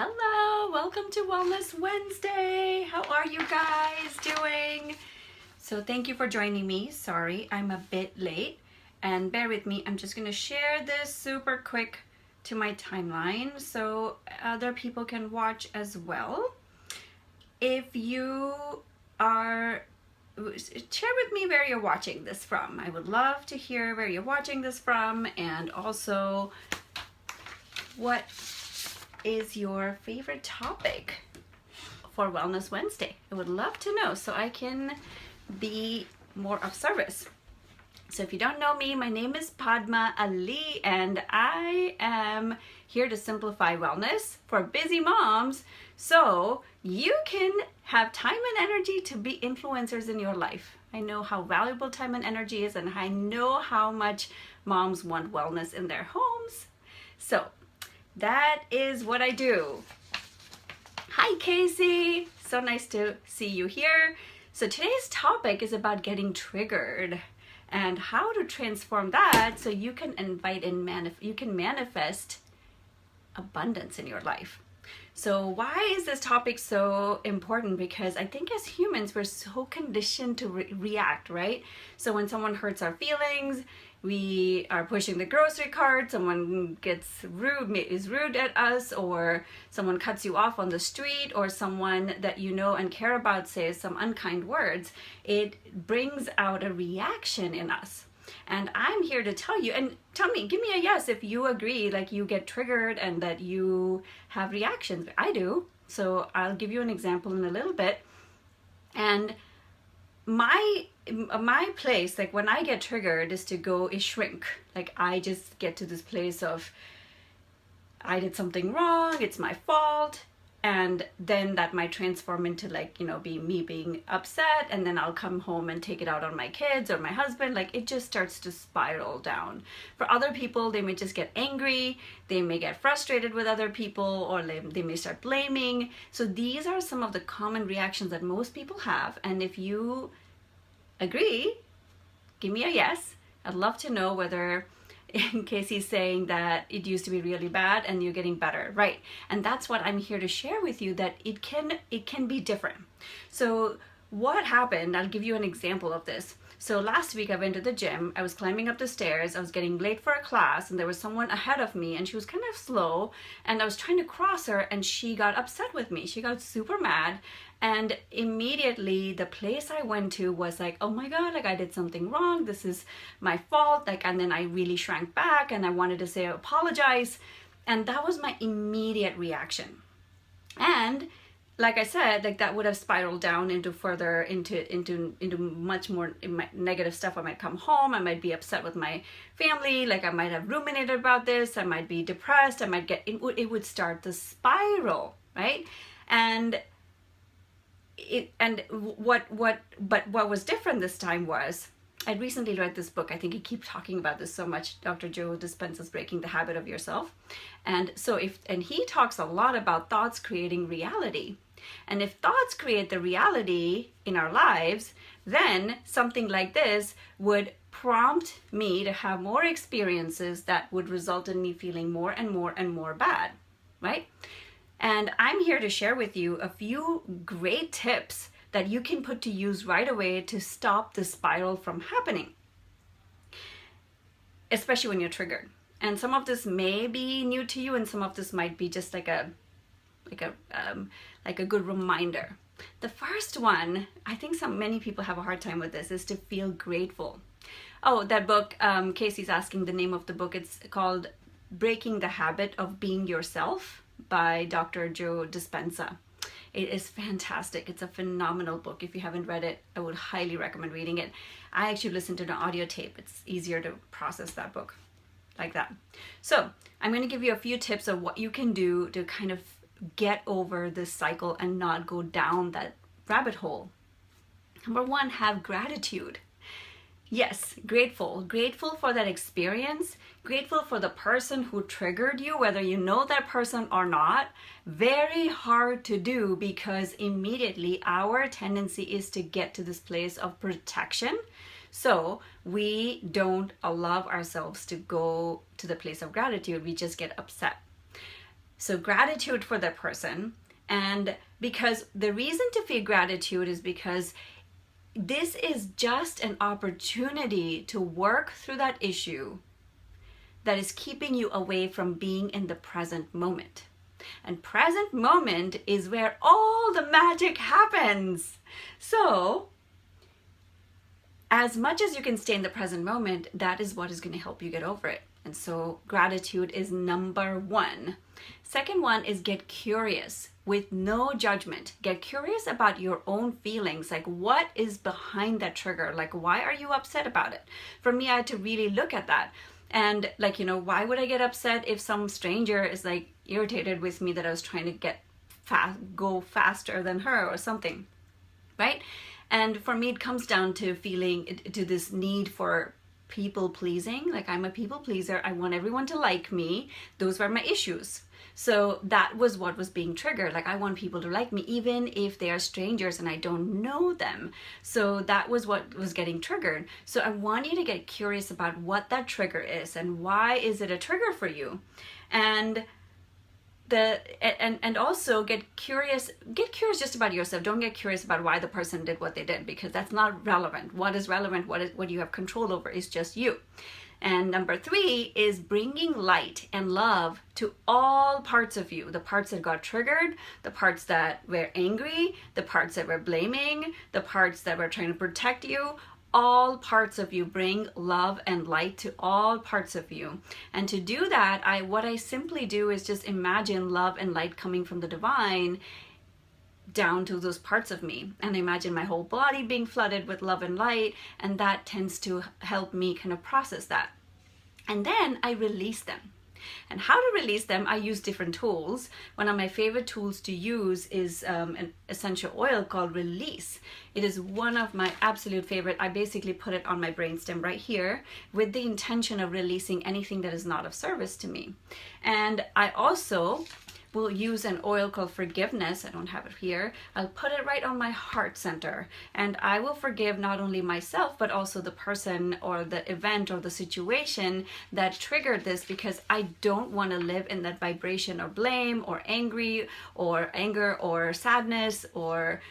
Hello, welcome to Wellness Wednesday. How are you guys doing? So thank you for joining me. Sorry, I'm a bit late and bear with me. I'm just gonna share this super quick to my timeline so other people can watch as well. If you are, share with me where you're watching this from. I would love to hear where you're watching this from, and also what is your favorite topic for Wellness Wednesday. I would love to know so I can be more of service. So if you don't know me, my name is Padma Ali and I am here to simplify wellness for busy moms so you can have time and energy to be influencers in your life. I know how valuable time and energy is, and I know how much moms want wellness in their homes. So that is what I do. Hi Casey, so nice to see you here. So today's topic is about getting triggered and how to transform that so you can invite and you can manifest abundance in your life. So why is this topic so important? Because I think as humans, we're so conditioned to react, right? So when someone hurts our feelings, we are pushing the grocery cart, someone is rude at us, or someone cuts you off on the street, or someone that you know and care about says some unkind words, it brings out a reaction in us. And I'm here to tell you, and tell me, give me a yes if you agree, like you get triggered and that you have reactions. I do. So I'll give you an example in a little bit. And my place, like when I get triggered, is shrink. Like I just get to this place of I did something wrong, it's my fault, and then that might transform into me being upset, and then I'll come home and take it out on my kids or my husband. Like it just starts to spiral down. For other people, they may just get angry, they may get frustrated with other people, or they may start blaming. So these are some of the common reactions that most people have, and if you agree, give me a yes. I'd love to know whether in case he's saying that it used to be really bad and you're getting better, right? And that's what I'm here to share with you, that it can be different. So what happened, I'll give you an example of this. So last week I went to the gym, I was climbing up the stairs, I was getting late for a class, and there was someone ahead of me and she was kind of slow, and I was trying to cross her and she got upset with me. She got super mad, and immediately the place I went to was like, oh my God, like I did something wrong, this is my fault. And then I really shrank back and I wanted to say apologize, and that was my immediate reaction. And like I said, like that would have spiraled down into much more negative stuff. I might come home, I might be upset with my family, like I might have ruminated about this, I might be depressed, it would start the spiral, right? What was different this time was I'd recently read this book. I think I keep talking about this so much. Dr. Joe Dispenza's Breaking the Habit of Yourself. And he talks a lot about thoughts creating reality. And if thoughts create the reality in our lives, then something like this would prompt me to have more experiences that would result in me feeling more and more and more bad, right? And I'm here to share with you a few great tips that you can put to use right away to stop the spiral from happening, especially when you're triggered. And some of this may be new to you, and some of this might be just like a good reminder. The first one, I think many people have a hard time with this, is to feel grateful. Oh, that book, Casey's asking the name of the book. It's called Breaking the Habit of Being Yourself by Dr. Joe Dispenza. It is fantastic. It's a phenomenal book. If you haven't read it, I would highly recommend reading it. I actually listened to an audio tape. It's easier to process that book like that. So I'm going to give you a few tips of what you can do to kind of get over this cycle and not go down that rabbit hole. Number one, have gratitude. Yes, grateful for that experience, grateful for the person who triggered you, whether you know that person or not. Very hard to do, because immediately our tendency is to get to this place of protection. So we don't allow ourselves to go to the place of gratitude. We just get upset. So gratitude for that person. And because the reason to feel gratitude is because this is just an opportunity to work through that issue that is keeping you away from being in the present moment. And present moment is where all the magic happens. So as much as you can stay in the present moment, that is what is going to help you get over it. And so gratitude is number one. Second one is get curious with no judgment. Get curious about your own feelings. Like, what is behind that trigger? Like, why are you upset about it? For me, I had to really look at that. And like, why would I get upset if some stranger is like irritated with me that I was trying to go faster than her or something, right? And for me, it comes down to to this need for people pleasing. Like, I'm a people pleaser. I want everyone to like me. Those were my issues. So that was what was being triggered. Like, I want people to like me, even if they are strangers and I don't know them. So that was what was getting triggered. So I want you to get curious about what that trigger is and why is it a trigger for you. And also get curious just about yourself. Don't get curious about why the person did what they did, because that's not relevant. What is relevant, what you have control over, is just you. And number three is bringing light and love to all parts of you. The parts that got triggered, the parts that were angry, the parts that were blaming, the parts that were trying to protect you. All parts of you. Bring love and light to all parts of you. And to do that, what I simply do is just imagine love and light coming from the divine down to those parts of me, and imagine my whole body being flooded with love and light, and that tends to help me kind of process that. And then I release them. And how to release them, I use different tools. One of my favorite tools to use is an essential oil called Release. It is one of my absolute favorite. I basically put it on my brainstem right here with the intention of releasing anything that is not of service to me. And I also will use an oil called Forgiveness. I don't have it here. I'll put it right on my heart center, and I will forgive not only myself but also the person or the event or the situation that triggered this, because I don't want to live in that vibration of blame or angry or anger or sadness or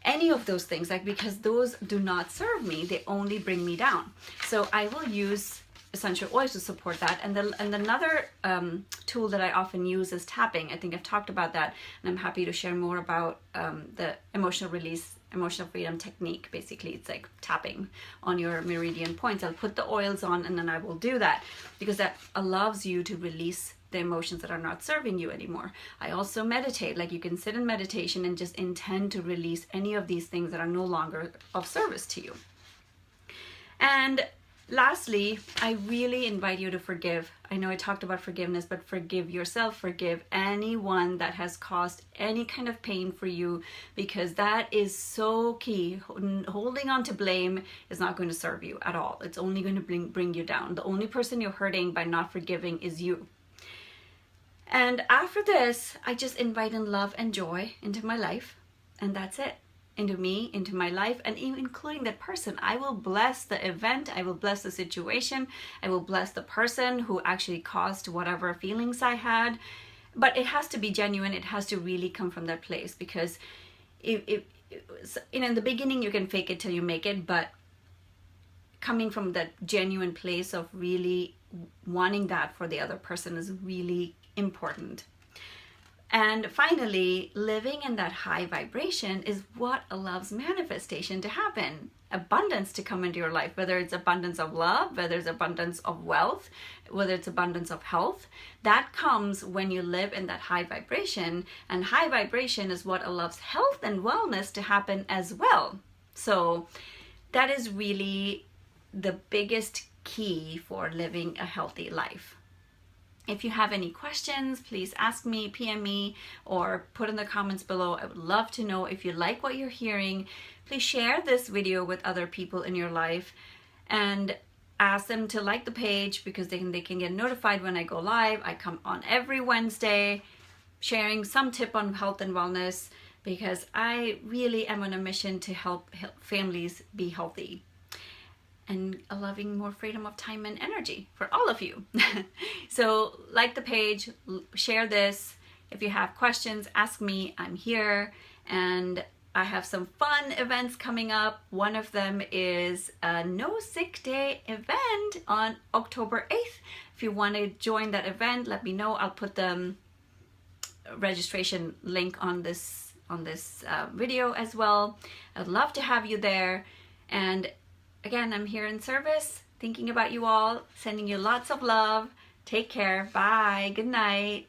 any of those things, like, because those do not serve me. They only bring me down. So I will use essential oils to support that. And another tool that I often use is tapping. I think I've talked about that, and I'm happy to share more about the emotional release, emotional freedom technique. Basically, it's like tapping on your meridian points. I'll put the oils on, and then I will do that, because that allows you to release the emotions that are not serving you anymore. I also meditate. Like, you can sit in meditation and just intend to release any of these things that are no longer of service to you. And lastly, I really invite you to forgive. I know I talked about forgiveness, but forgive yourself. Forgive anyone that has caused any kind of pain for you, because that is so key. Holding on to blame is not going to serve you at all. It's only going to bring you down. The only person you're hurting by not forgiving is you. And after this, I just invite in love and joy into my life, and that's it. Into me, into my life, and even including that person. I will bless the event, I will bless the situation, I will bless the person who actually caused whatever feelings I had. But it has to be genuine. It has to really come from that place, because in the beginning you can fake it till you make it, but coming from that genuine place of really wanting that for the other person is really important. And finally, living in that high vibration is what allows manifestation to happen, abundance to come into your life, whether it's abundance of love, whether it's abundance of wealth, whether it's abundance of health. That comes when you live in that high vibration, and high vibration is what allows health and wellness to happen as well. So that is really the biggest key for living a healthy life. If you have any questions, please ask me, PM me, or put in the comments below. I would love to know. If you like what you're hearing, please share this video with other people in your life, and ask them to like the page, because they can get notified when I go live. I come on every Wednesday sharing some tip on health and wellness, because I really am on a mission to help families be healthy and allowing more freedom of time and energy for all of you. So like the page, share this, If you have questions, ask me. I'm here. And I have some fun events coming up. One of them is a no sick day event on October 8th. If you want to join that event, let me know. I'll put the registration link on this video as well. I'd love to have you there. And again, I'm here in service, thinking about you all, sending you lots of love. Take care. Bye. Good night.